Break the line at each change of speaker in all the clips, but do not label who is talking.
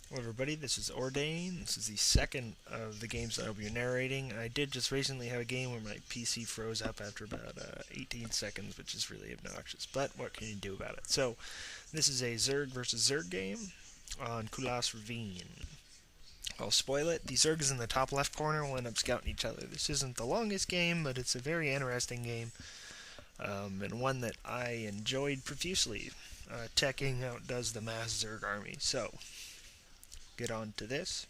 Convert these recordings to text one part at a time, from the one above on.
Hello everybody, this is Ordaehn. This is the second of the games that I'll be narrating. I did just recently have a game where my PC froze up after about 18 seconds, which is really obnoxious, but what can you do about it? So, this is a Zerg versus Zerg game on Kulas Ravine. I'll spoil it. The Zergs in the top left corner will end up scouting each other. This isn't the longest game, but it's a very interesting game, and one that I enjoyed profusely. Teching outdoes the mass Zerg army. So, get on to this.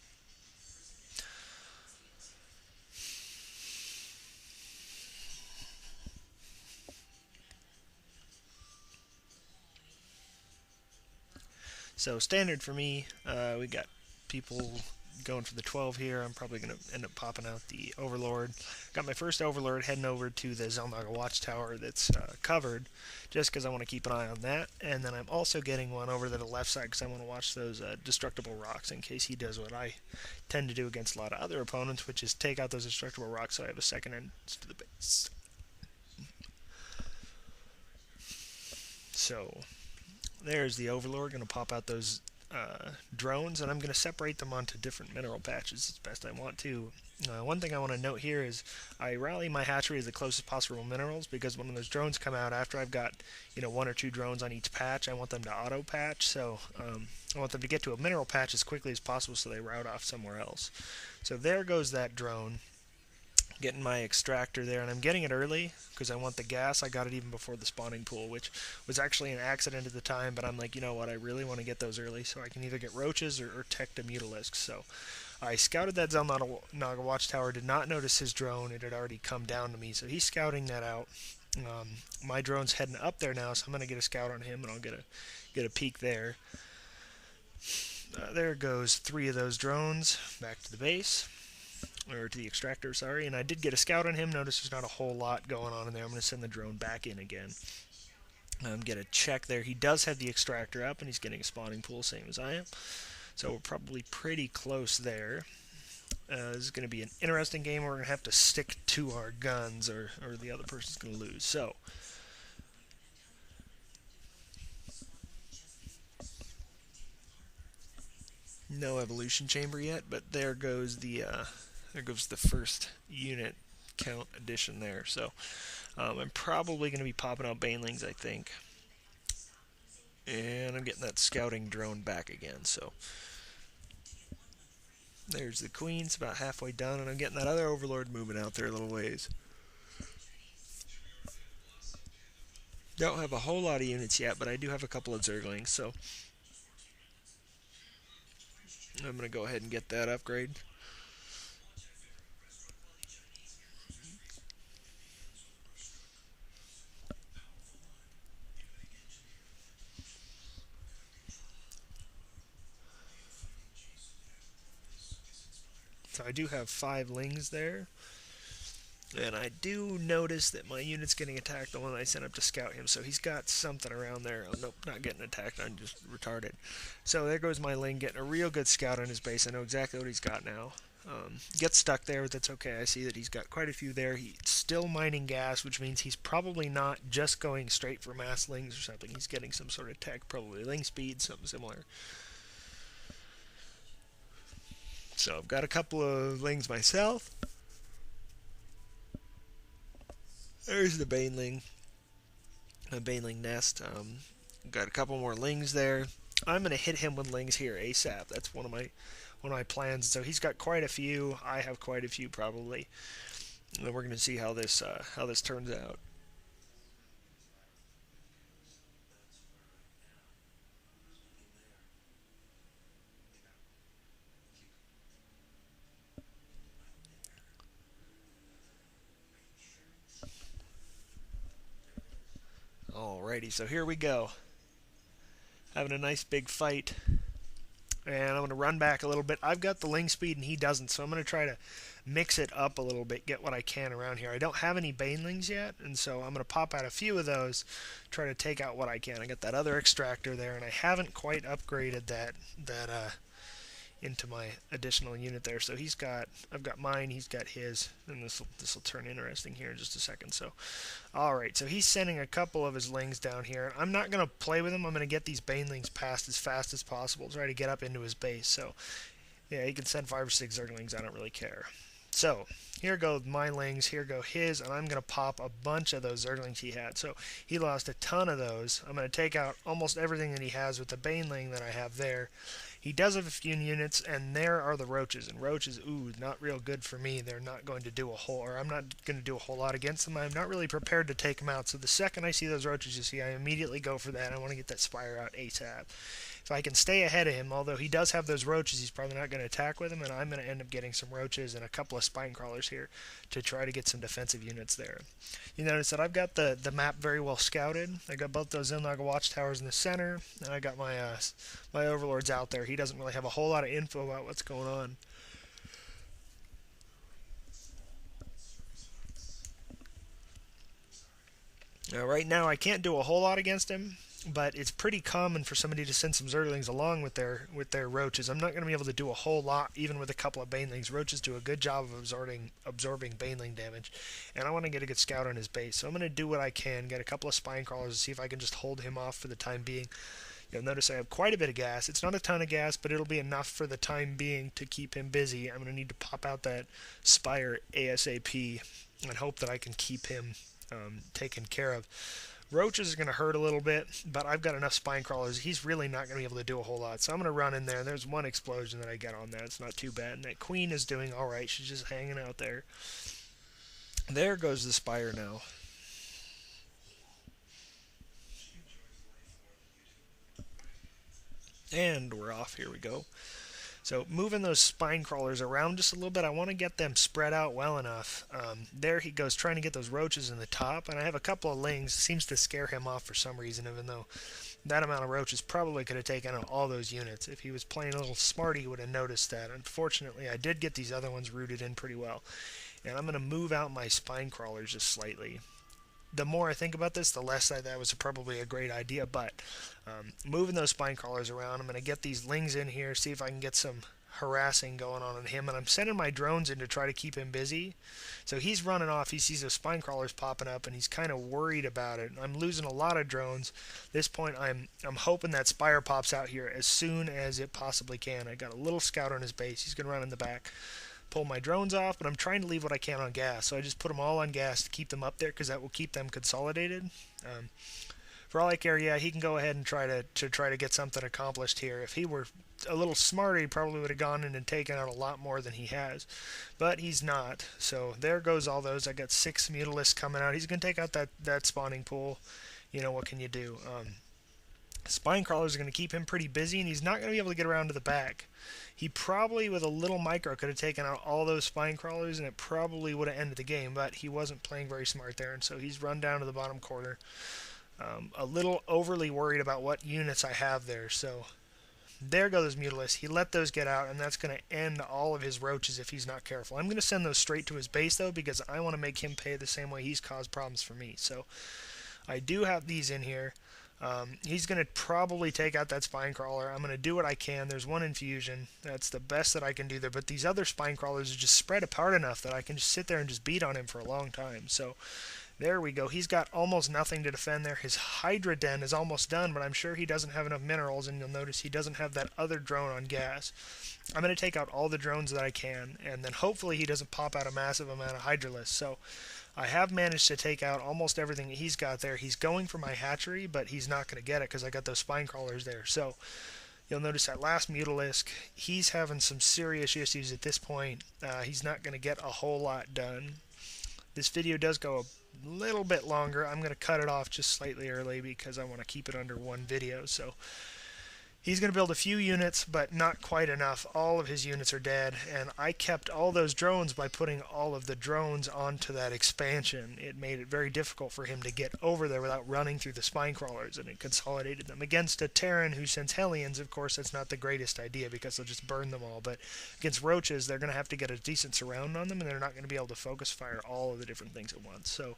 So standard for me, we got people going for the 12 here. I'm probably going to end up popping out the Overlord. Got my first Overlord heading over to the Zelnaga Watchtower that's covered, just because I want to keep an eye on that. And then I'm also getting one over to the left side because I want to watch those destructible rocks in case he does what I tend to do against a lot of other opponents, which is take out those destructible rocks so I have a second entrance to the base. So there's the Overlord, going to pop out those drones, and I'm going to separate them onto different mineral patches as best I want to. One thing I want to note here is I rally my hatchery to the closest possible minerals because when those drones come out after I've got one or two drones on each patch, I want them to auto patch. So I want them to get to a mineral patch as quickly as possible so they route off somewhere else. So there goes that drone. Getting my extractor there, and I'm getting it early because I want the gas. I got it even before the spawning pool, which was actually an accident at the time, but I'm like, you know what, I really want to get those early so I can either get roaches or tech to mutalisks. So I scouted that Zelnaga Watchtower, did not notice his drone. It had already come down to me, so he's scouting that out. My drone's heading up there now, so I'm going to get a scout on him, and I'll get a peek there. There goes three of those drones back to the base. Or to the extractor, sorry, and I did get a scout on him. Notice there's not a whole lot going on in there. I'm going to send the drone back in again. Get a check there. He does have the extractor up, and he's getting a spawning pool, same as I am. So we're probably pretty close there. This is going to be an interesting game. We're going to have to stick to our guns, or the other person's going to lose. So no evolution chamber yet, but there goes the first unit count addition there. So I'm probably going to be popping out banelings, I think. And I'm getting that scouting drone back again. So there's the queen. It's about halfway done, and I'm getting that other overlord moving out there a little ways. Don't have a whole lot of units yet, but I do have a couple of zerglings, so I'm going to go ahead and get that upgrade. So I do have 5 lings there. And I do notice that my unit's getting attacked, the one I sent up to scout him, so he's got something around there. Oh, nope, not getting attacked, I'm just retarded. So there goes my Ling, getting a real good scout on his base. I know exactly what he's got now. Gets stuck there, but that's okay. I see that he's got quite a few there. He's still mining gas, which means he's probably not just going straight for mass lings or something. He's getting some sort of tech, probably ling speed, something similar. So I've got a couple of lings myself. There's the Baneling, a Baneling nest. Got a couple more lings there. I'm gonna hit him with lings here ASAP. That's one of my plans. So he's got quite a few. I have quite a few probably. And we're gonna see how this turns out. Alrighty, so here we go. Having a nice big fight. And I'm going to run back a little bit. I've got the ling speed and he doesn't, so I'm going to try to mix it up a little bit, get what I can around here. I don't have any banelings yet, and so I'm going to pop out a few of those, try to take out what I can. I got that other extractor there, and I haven't quite upgraded that into my additional unit there. So I've got mine, he's got his, and this will turn interesting here in just a second. So, all right, so he's sending a couple of his lings down here. I'm not going to play with him. I'm going to get these banelings past as fast as possible, try to get up into his base. So, yeah, he can send 5 or 6 zerglings. I don't really care. So, here go my lings, here go his, and I'm going to pop a bunch of those zerglings he had. So, he lost a ton of those. I'm going to take out almost everything that he has with the baneling that I have there. He does have a few units, and there are the roaches. And roaches, ooh, not real good for me. They're not going to do a whole, or I'm not going to do a whole lot against them. I'm not really prepared to take them out. So the second I see those roaches, you see, I immediately go for that. I want to get that spire out ASAP. If I can stay ahead of him, although he does have those roaches, he's probably not going to attack with them, and I'm going to end up getting some roaches and a couple of spine crawlers here to try to get some defensive units there. You notice that I've got the map very well scouted. I got both those Zilnaga watchtowers in the center, and I got my my overlords out there. He doesn't really have a whole lot of info about what's going on. Right now, I can't do a whole lot against him, but it's pretty common for somebody to send some zerglings along with their roaches. I'm not going to be able to do a whole lot, even with a couple of banelings. Roaches do a good job of absorbing baneling damage, and I want to get a good scout on his base. So I'm going to do what I can, get a couple of spine crawlers, and see if I can just hold him off for the time being. You'll notice I have quite a bit of gas. It's not a ton of gas, but it'll be enough for the time being to keep him busy. I'm going to need to pop out that spire ASAP and hope that I can keep him taken care of. Roaches are going to hurt a little bit, but I've got enough spine crawlers. He's really not going to be able to do a whole lot. So I'm going to run in there. There's one explosion that I get on that. It's not too bad. And that queen is doing all right. She's just hanging out there. There goes the spire now. And we're off. Here we go. So moving those spine crawlers around just a little bit, I want to get them spread out well enough. There he goes trying to get those roaches in the top, and I have a couple of lings. It seems to scare him off for some reason, even though that amount of roaches probably could have taken out all those units. If he was playing a little smarty, he would have noticed that. Unfortunately, I did get these other ones rooted in pretty well. And I'm going to move out my spine crawlers just slightly. The more I think about this, the less that was probably a great idea, but moving those spine crawlers around, I'm going to get these lings in here, see if I can get some harassing going on him, and I'm sending my drones in to try to keep him busy. So he's running off, he sees those spine crawlers popping up, and he's kind of worried about it. I'm losing a lot of drones. At this point, I'm hoping that spire pops out here as soon as it possibly can. I got a little scout on his base. He's going to run in the back. Pull my drones off, but I'm trying to leave what I can on gas. So I just put them all on gas to keep them up there because that will keep them consolidated. For all I care, yeah, he can go ahead and try to get something accomplished here. If he were a little smarter, he probably would have gone in and taken out a lot more than he has. But he's not. So there goes all those. I got 6 mutalisks coming out. He's going to take out that spawning pool. You know, what can you do? Spine crawlers are going to keep him pretty busy, and he's not going to be able to get around to the back. He probably, with a little micro, could have taken out all those spine crawlers, and it probably would have ended the game, but he wasn't playing very smart there, and so he's run down to the bottom corner. A little overly worried about what units I have there, so there go those mutalisks. He let those get out, and that's going to end all of his roaches if he's not careful. I'm going to send those straight to his base, though, because I want to make him pay the same way he's caused problems for me. So I do have these in here. He's going to probably take out that spine crawler. I'm going to do what I can. There's one infusion. That's the best that I can do there. But these other spine crawlers are just spread apart enough that I can just sit there and just beat on him for a long time. So there we go. He's got almost nothing to defend there. His Hydra Den is almost done, but I'm sure he doesn't have enough minerals, and you'll notice he doesn't have that other drone on gas. I'm going to take out all the drones that I can, and then hopefully he doesn't pop out a massive amount of Hydralisks. So I have managed to take out almost everything that he's got there. He's going for my hatchery, but he's not going to get it because I got those spine crawlers there. So you'll notice that last mutalisk, he's having some serious issues at this point. He's not going to get a whole lot done. This video does go a little bit longer. I'm going to cut it off just slightly early because I want to keep it under one video. So he's going to build a few units, but not quite enough. All of his units are dead, and I kept all those drones by putting all of the drones onto that expansion. It made it very difficult for him to get over there without running through the spine crawlers, and it consolidated them. Against a Terran who sends Hellions, of course, that's not the greatest idea because they'll just burn them all, but against roaches, they're going to have to get a decent surround on them, and they're not going to be able to focus fire all of the different things at once. So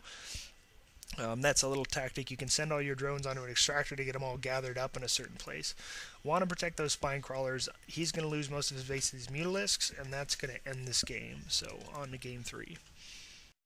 That's a little tactic. You can send all your drones onto an extractor to get them all gathered up in a certain place. Want to protect those spine crawlers. He's going to lose most of his base to these mutalisks, and that's going to end this game. So on to game 3.